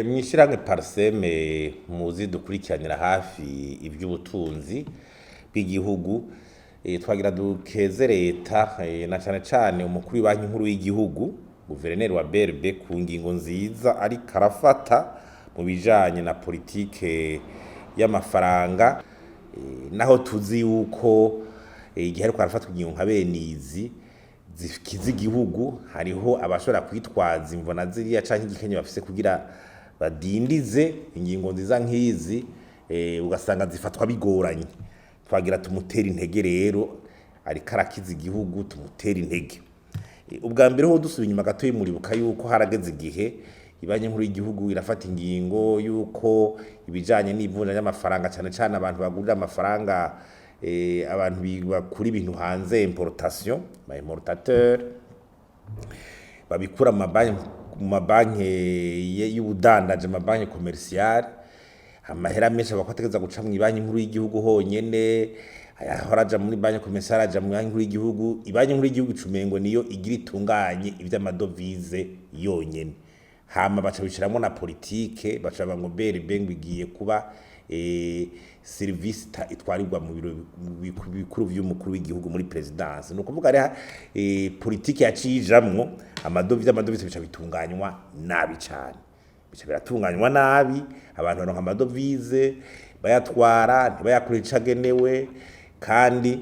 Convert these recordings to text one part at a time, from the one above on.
Mwishyiramwe pariseme muzi dukurikiranira hafi iby'ubutunzi bw'igihugu twagira dukeze leta na cyane cyane umukuru w'Ibanki Nkuru y'Igihugu guverineri wa BRB ku ngingo nziza ari karafata mu bijanye na politike y'amafaranga naho tuzi yuko igihe ariko arafatwa ingingo nka benizi zikiza igihugu hariho abashobora kwitwaza imvona ziriya canke igikenye bafise kugira badindize ingingo nziza nk'izi ugasanga zifatwa bigoranye twagira tumutera intege rero ari karakiza igihugu tumutera intege ubwa mbere ho dusubiye inyuma gato y'umuribuka yuko harageze igihe Ibanki Nkuru y'Igihugu irafata ingingo yuko ibijanye n'ivunja y'amafaranga cyane cyane abantu bagurira amafaranga abantu bakuri ibintu hanze importation ba importateur babikura mu mabanki y'ubudandaje amabanki commercial amahera menshi bakotegeza guca mu Ibanki Nkuru y'Igihugu honyene ayahoraja muri banki commercial aja mu Banki Nkuru y'Igihugu Ibanki Nkuru y'Igihugu icumengo niyo igira itunganye ivy'amadovize yonyene hama baca bishiramwo na politike baca ngo BRB igiye kuba service itwarirwa mu biro bikuru vy'umukuru w'igihugu muri presidence no kuvuga ari politike yacijamwo amadovize bica bitunganywa nabi cyane bica biratunganywa nabi abantu baronka amadovize bayatwara ntibayakoresha agenewe kandi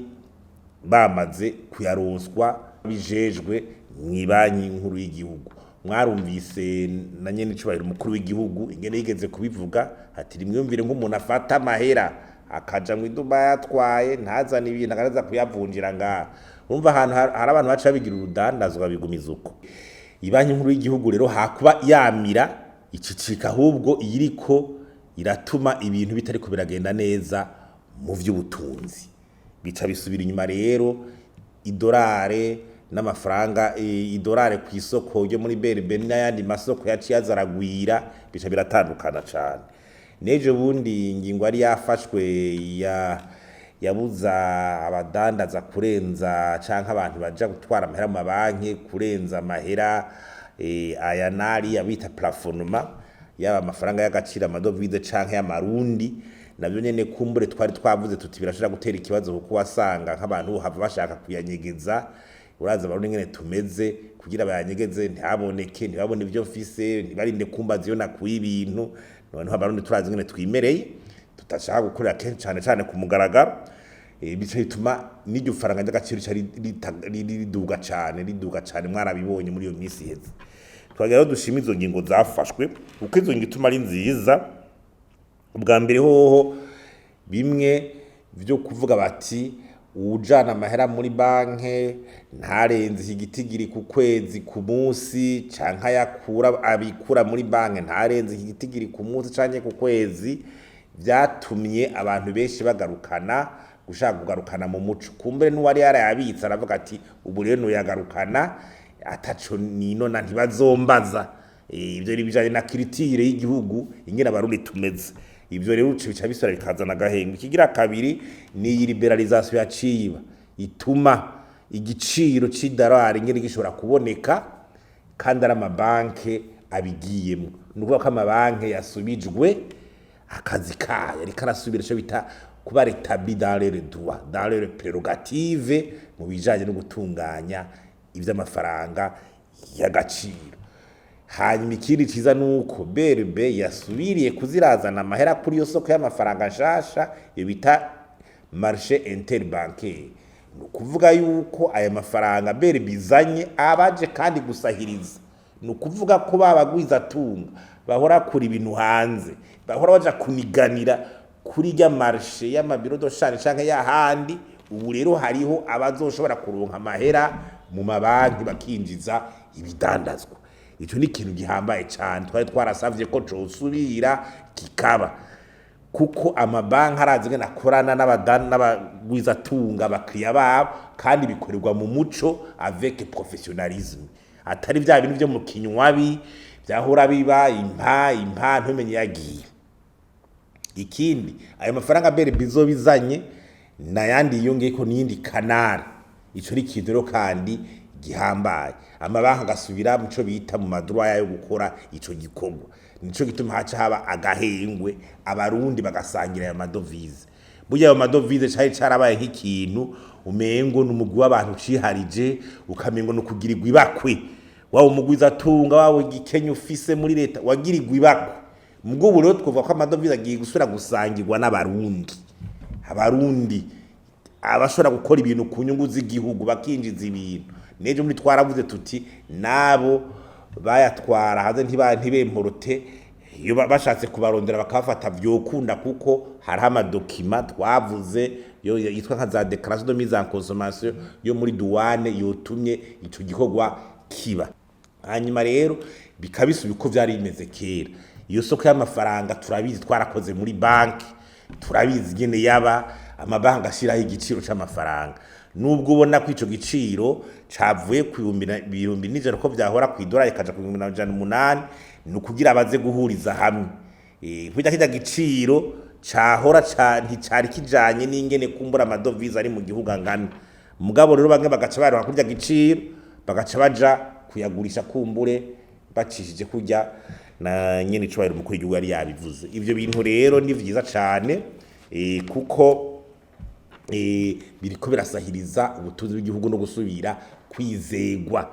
bamaze kuyaronswa bijejwe mu Ibanki Nkuru y'Igihugu mwarumvise na nyene icubahiro umukuru w'igihugu ingene yigeze kubivuga ati rimwumvire nk'umuntu afata amahera akaja mu iduba yatwaye ntazana ibintu akaraza kuyavunjira ngaha urumva ahantu hari abantu baca bigira urudandazwa bigumiza uko Ibanki Nkuru y'Igihugu rero hakuba yamira icicika ahubwo iriko iratuma ibintu bitari ko biragenda neza mu vy'ubutunzi bica bisubira inyuma rero idolare n'amafaranga idolare ku isoko ryo muri BRB n'ayandi masoko yaciye azaragwira bica biratandukana cyane nejo bundi ingingo ari yafashwe yabuza abadandaza kurenza canke abantu baja gutwara amahera mu banki kurenza amahera aya nari yabita plafonnement yaba amafaranga y'agaciro amadovize canke y'amarundi nabyo nyene kumbure twari twavuze tuti birashobora gutera ikibazo kuko wasanga nk'abantu hava bashaka kuyanyegeza uraza barundi ngene tumeze kugira bayanyegeze ntaboneke ntibabone ibyo mfise ntibarinde kumbaza iyo nakuye ibintu none abarundi turazi ngene twimereye tutashaka gukorera cyane cyane ku mugaragaro bica bituma n'iryo faranga ry'agaciro riduga cyane mwarabibonye muri iyo minsi iheze twagira dushima izo ngingo zafashwe kuko izo ngingo ituma ari nziza ubwa mbere hoho bimwe byo kuvuga bati ujana amahera muri banke ntarenze igitigiri ku kwezi ku munsi canka yakura abikura muri banke ntarenze igitigiri ku munsi canke ku kwezi byatumye abantu benshi bagarukana gushaka kugarukana mu muco kumbe n'uwari yarayabitsa aravuga ati ubu rero yagarukana ataco ninona ntibazombaza ibyo bijanye na kiritire y'igihugu ingene abarundi tumeze ibyo rero bica bisora bikazana gahenga ikigira kabiri ni liberalisation yaciba ituma igiciro c'idolari ngene gishobora kuboneka kandi ari amabanke abigiyemo nuko ko amabanke yasubijwe akazi kayo ariko arasubira ico bita kuba rétabli dans les droits dans les prérogatives mu bijanye no gutunganya ivy'amafaranga y'agaciro hanyuma ikindi ciza nuko BRB yasubiriye kuzirazana amahera kuri yo soko y'amafaranga nshasha iyo bita marché interbancaire nukuvuga yuko aya mafaranga BRB izanye abaje kandi gusahiriza nukuvuga ko babagwiza tunga bahora kuri ibintu hanze bahora baja kuniganira kuri ya marché y'amabiro doshane canke yahandi ubu rero hariho abazoshobora kuronka amahera mu mabanki bakinjiza ibidandazwa icyo ni ikintu gihambaye cyane twari twarasavye ko cosubira kikaba kuko amabanki arazi ngene akorana n'abagwiza tunga abakiriya babo kandi bikorerwa mu muco avec professionnalisme atari bya bintu byo mu kinywabi byahora biba impa ntumenye yagiye ikindi ayo mafaranga BRB bizobizanye nayandi yongeye ko niyindi kanari ico ni ikintu rero kandi gihambaye amabanki agasubira muco bita mu madroit yo gukora ico gikorwa nico gituma haca haba agahengwe abarundi bagasangira aya madovize. Burya ayo madovize cari carabaye nk'ikintu umengo n'umugwi w'abantu ciharije, ukamengo no kugirirwa ibakwe, wawe umugwiza atunga wawe igikenya ufise muri leta wagirirwa ibakwe. Mugabo ubu rero twovuga ko amadovize agiye gusubira gusangirwa n'abarundi, abarundi abashobora gukora ibintu ku nyungu z'igihugu bakinjiza ibintu. Nejo muri twaravuze tuti nabo bayatwara hanze ntibemporote, iyo bashatse kubarondera bakafata vyokunda, kuko hari amadokima twavuze yo yitwa nka za déclaration de mise en consommation yo muri douane yotumye ico gikorwa kiba. Hanyuma rero bikabisubi ko vyari bimeze kera. Iyo soko y'amafaranga turabizi, twarakoze muri banki, turabizi gene yaba amabanki ashiraho igiciro c'amafaranga. Nubwo ubona ko ico giciro cavuye ku 1000 ko vyahora ku idolari kaja ku 1800, nukugira abaze guhuriza hamwe. Kuja kijya giciro cahora nticari kijanye n'ingene kumbura amadovize ari mu gihugu angana. Mugabo rero bamwe bagaca baronka kurya giciro bagaca baja kuyagurisha kumbure bacishije kurya na nyene icubahiro umukuru w'igihugu yari yabivuze. Ivyo bintu rero ni vyiza cane kuko biriko birasahiriza ubutunzi bw'igihugu no gusubira kwizegwa,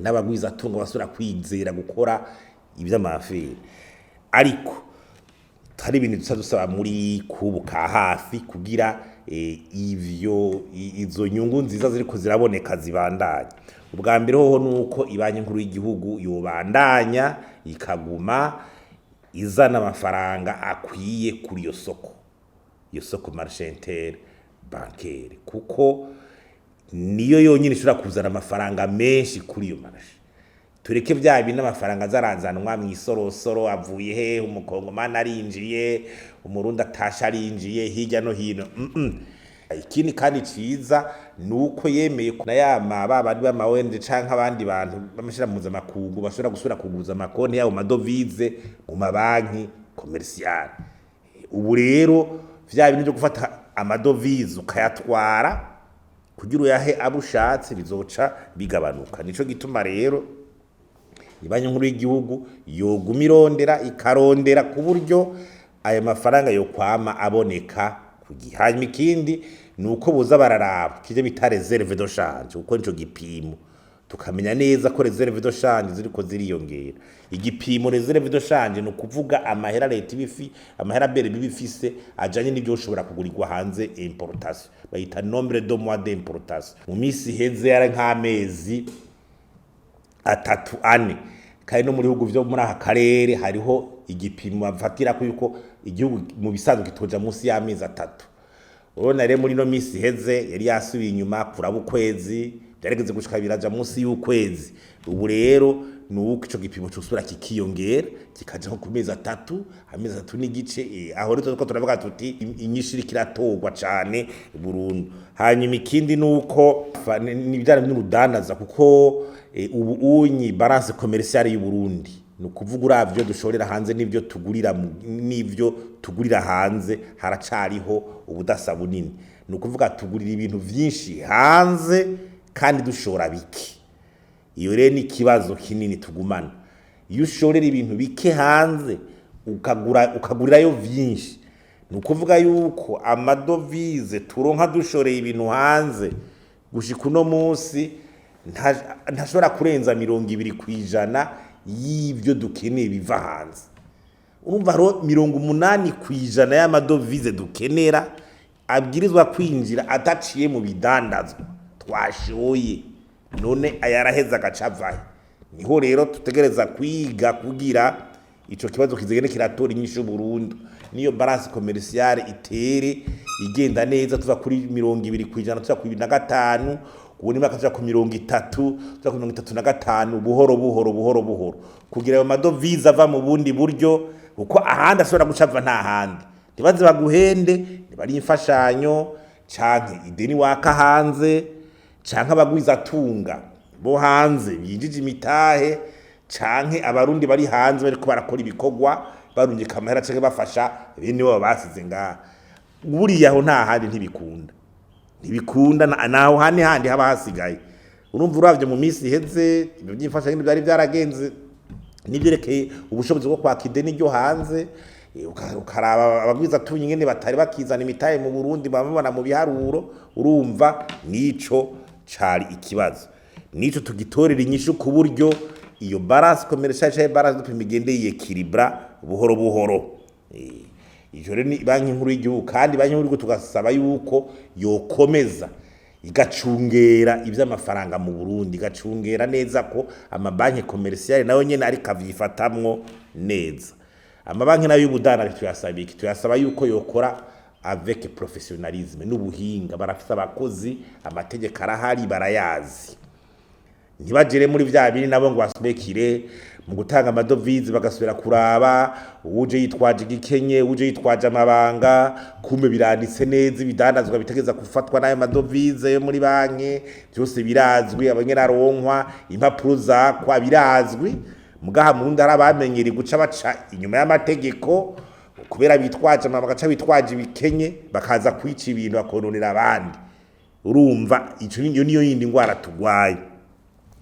n'abagwiza atunga basubira kwizera gukora ivy'amafere. Ariko hari ibintu dusaba muri kubuka hafi kugira izo nyungu nziza ziriko ziraboneka zibandanya. Ubwa mbere hoho nuko ibanki nkuru y'igihugu yobandanya ikaguma izana amafaranga akwiye kuri iyo soko marché inter bancaire, kuko niyo yonyine ishobora kuzana amafaranga menshi kuri iyo marché. Tureke vya bintu amafaranga zaranzanwa mu isorosoro avuye he, umukongomani arinjiye, umurundi atasha arinjiye hirya no hino. Ikindi kandi ciza nuko yemeye ko nayama babandi b'ama ONG canke abandi bantu bamashira muza makungu bashobora gusubira kuguza amakonti yabo madovize mu mabanki commercial. Ubu rero vya bintu byo gufata amadovize ukayatwara kugira uyahe abushatse bizoca bigabanuka. Nico gituma rero ibanki nkuru y'igihugu yoguma irondera ikarondera ku buryo ayo mafaranga yo kwama aboneka ku gihe. Hanyuma ikindi nuko boza bararaba kije bita reserve de change, uko nico gipimo tukamenya neza ko reserve de change ziriko ziriyongera. Igipimo reserve de change no kuvuga amahera leta amahera bere bifise ajanye n'ibyo ushobora kugurirwa hanze importation, bayita nombre de mois d'importation. Mu misi heze yara nk'amezi 3-4 kandi no muri bihugu byo muri aka karere hariho igipimo bafatira ko yuko igihugu mu bisanzwe kitoja munsi y'amezi 3. Urona rero muri no misi heze yari yasubiye inyuma kuraba ukwezi, byarigeze gushika biraja munsi y'ukwezi. Ubu rero nuko ico gipimo cyosura kikiyongera kikaja nko ku mezi 3, amezi 3 n'igice. Aho rero tuko turavuga tuti inyishiri kiratogwa cane Burundi. Hanyuma ikindi nuko nibyara n'urudandaza, kuko ubu unyi balance commerciale y'u Burundi nukuvuga uravyo dushorera hanze n'ivyo tugurira hanze haracariho ubudasa bunini. Nukuvuga tugurira ibintu vyinshi hanze kandi dushora biki. Iyo rero ni kibazo kinini tugumana. Iyo ushorera ibintu bike hanze ukagurirayo vyinshi, nukuvuga yuko amadovize turonka dushoreye ibintu hanze gushika uno munsi ntashobora kurenza 20% y'ivyo dukeneye biva hanze. Urumva ro 80% y'amadovize dukenera abwirizwa kwinjira ataciye mu bidandazwa twashoye, none ayaraheza agacavahe. Niho rero tutegereza kwiga kugira ico kibazo kizegene kiratora inyishu Burundi, niyo balance commerciale itere igenda neza tuva kuri 20% tuza ku 25, ubu ni makaja ku 30, tuza ku 35 buhoro kugira ayo madovize ava mu bundi buryo, uko ahandi ashobora gucava nta handi. Ntibaze baguhende, ntibari imfashanyo canke ideni waka hanze canke abagwiza atunga bo hanze binjije imitahe canke abarundi bari hanze bariko barakora ibikorwa barungika amahera canke bafasha bene bo basize ngaha. Buriya aho nta handi ntibikunda naho handi haba hasigaye. Urumva uravye mu misi heze ibyo byifasha ibintu byari byaragenze n'ibyerekeye ubushobozi bwo kwaka ideni ryo hanze, ukaraba abagwiza tunye ingene batari bakizana imitahe mu Burundi bamubona mu biharuro, urumva nico cari ikibazo. Nico tugitorera inyishu ku buryo iyo balance commerciale cyangwa balance de pimigende yekilibra buhoro buhoro. Ijo rero ni banki nkuru y'igihugu, kandi banki nkuru tugasaba yuko yokomeza igacungera ivy'amafaranga mu Burundi, igacungera neza ko amabanki commerciale nayo nyene ari kavyifatamwo neza. Amabanki nayo y'ubudana tuyasaba yuko yokora avec professionnalisme n'ubuhinga, barafise abakozi, amategeko arahari barayazi. Ntibagere muri vya biri nabo ngo basubekire mu gutanga amadovize bagasubira kuraba uje yitwaje igikenye, uje yitwaje amabanga, kumbe biranditse neza ibidandazwa bitegeza gufatwa nayo madovize yo muri banki, byose birazwi, abanyene aronkwa impapuro zakwa birazwi. Mugaha mu Burundi arabamenyere guca baca inyuma y'amategeko, kubera bitwaje amabanga bitwaje ibikenye bakaza kwica ibintu bakononera abandi. Urumva ico niyo yindi ngwara tugwaye.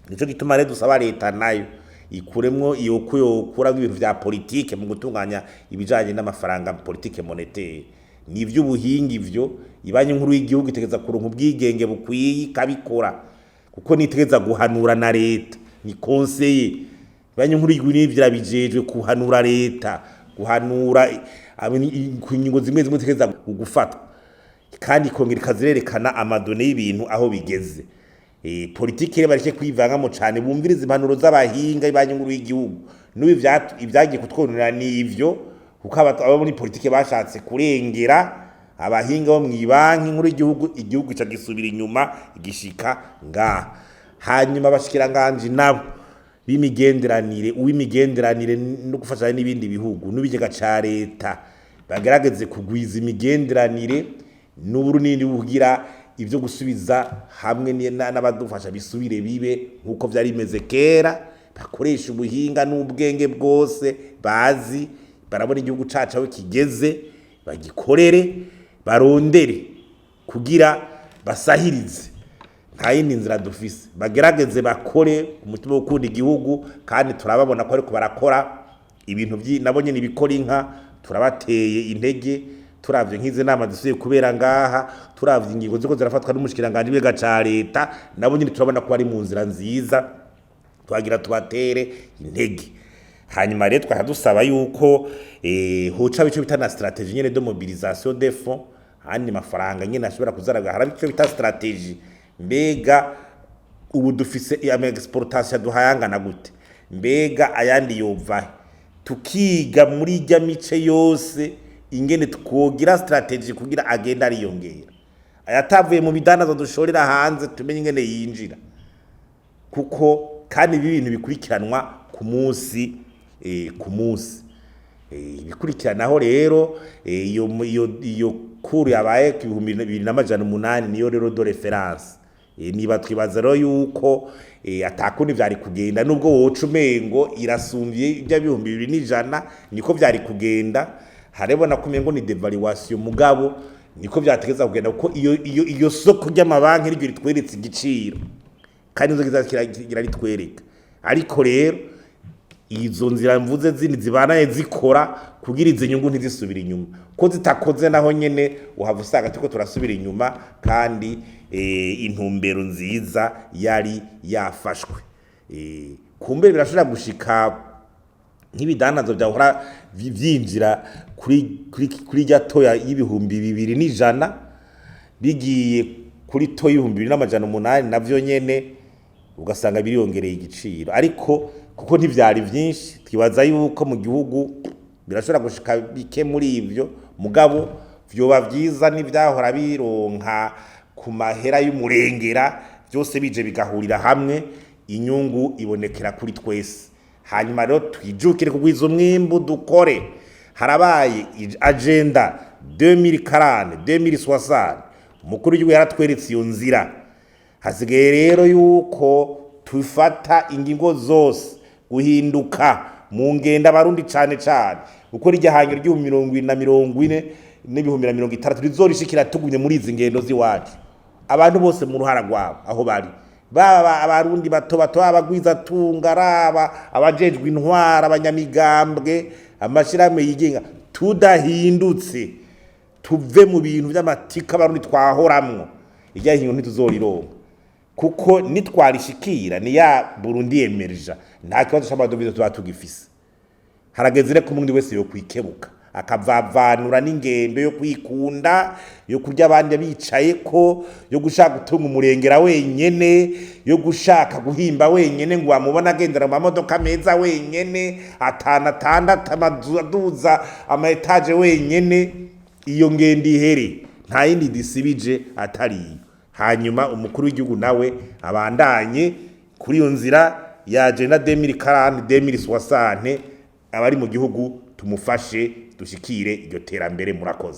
Nico gituma rero dusaba leta nayo ikuremwo iyo kuyokura ibintu vya politike mu gutunganya ibijanye n'amafaranga politike monétaire. Ni ivy'ubuhinga ivyo, ibanki nkuru y'igihugu itegeza kuronka ubwigenge bukwiye kabikora, kuko nitegeza guhanura na leta, ni conseiller. Banki nkuru y'igihugu birabijejwe kuhanura leta, guhanura kunyingo zimwe tegeza gufatwa, kandi kongera ikazirerekana amadone y'ibintu aho bigeze. Politike rero bareke kwivangamo cyane, bumviriza impanuro z'abahinga banki nkuru y'igihugu. N'ubu ibyagiye kutwonera n'ivyo, kuko abo muri politike bashatse kurengera abahinga bo mu banki nkuru y'igihugu, igihugu cyagisubira inyuma igishika ngaha. Hanyuma bashikiranganje nabo b'imigenderanire, uw'imigenderanire no gufashanya n'ibindi bihugu n'ubigega ca leta bagerageze kugwiza imigenderanire n'Uburundi bugira ivyo gusubiza hamwe n'abadufasha bisubire bibe nkuko vyari bimeze kera, bakoresha ubuhinga n'ubwenge bwose bazi, barabona igihugu cacu aho kigeze, bagikorere, barondere kugira basahirize. Nta yindi nzira dufise, bagerageze bakore umutima wo gukunda igihugu, kandi turababona ko ariko barakora ibintu nabo nyene bikora inka, turabateye intege. Turavye nk'ize nama dusuye kubera ngaha, turavye ingingo ziko zirafatwa n'umushikiranganje w'ibega ca leta, nabo nyine turabona ko ari mu nzira nziza, twagira tubatere intege. Hanyuma rero twahadusaba yuko hoca bico bita na stratégie nyene de mobilisation des fonds, handi mafaranga nyene ashobora kuzaraga, hari bico bita stratégie. Mbega ubu dufise ama exportation duhayangana gute, mbega ayandi yova, tukiga muri ijya mice yose ingene twogira strategy kugira agenda ariyongera, ayatavuye mu bidanazo dushorera hanze tumenye ingene yinjira, kuko kandi ibi bintu bikurikiranwa ku munsi bikurikiranaho. Rero iyo kuri yabaye 2008 niyo rero do reference. Niba twibaza rero yuko atakundi vyari kugenda, nubwo woca umengo irasumvye ibya 2100 niko vyari kugenda, harebona kumengo ni devaluation, mugabo niko vyategeza kugenda, kuko iyo soko ry'amabanki ryo ritweretse igiciro, kandi izo kizagira ritwereka. Ariko rero izo nzira mvuze zindi zibanaye zikora kugira izo nyungu ntizisubira inyuma, ko zitakoze naho nyene uhava usanga tuko turasubira inyuma, kandi intumbero nziza yari yafashwe. Kumbe birashobora gushika nk'ibidanazo byahora vyinjira kuri gatoya y'ibihumbi 2100 bigiye kuri to y'ibihumbi 2800, navyo nyene ugasanga biriyongereye igiciro. Ariko kuko ntivyari vyinshi, twibaza yuko mu gihugu birashobora gushika bike muri ivyo, mugabo vyoba vyiza n'ivyahora bironka ku mahera y'umurengera, byose bije bigahurira hamwe, inyungu ibonekera kuri twese. Hanyuma rero twijukire kugwiza umwimbu, dukore. Harabaye agenda 2040 2060, umukuru w'igihugu yaratweretse iyo nzira. Hasigaye rero yuko tufata ingingo zose guhinduka mu ngenda Barundi cane cane, uko rijya hanyura ry'2040 n'2060 rizorishikira tugumye muri izi ngendo ziwacu, abantu bose mu ruhara rwabo aho bari baba abarundi bato bato abagwiza tunga raba abajejwe intwara abanyamigambwe amashirahamwe yigenga tudahindutse tuve mu bintu by'amatika abarundi twahoramwo irya hingo ntituzorironka kuko nitwarishikira ni ya Burundi emerja nta kibazo c'amadovize tuba tugifise harageze reko umundi wese yo kwikebuka akavavanura n'ingendo yo kwikunda yo kurya abandi bicaye ko yo gushaka gutunga umurengera wenyene yo gushaka guhimba wenyene ngo wamubona agendera mu mamodoka meza wenyene atandatu amaduza ama etage wenyene iyo ngendo ihere nta yindi disibije atari hanyuma umukuru w'igihugu nawe abandanye kuri iyo nzira ya agenda 2040 2060 abari mu gihugu tumufashe dushikire iryo terambere murakoze.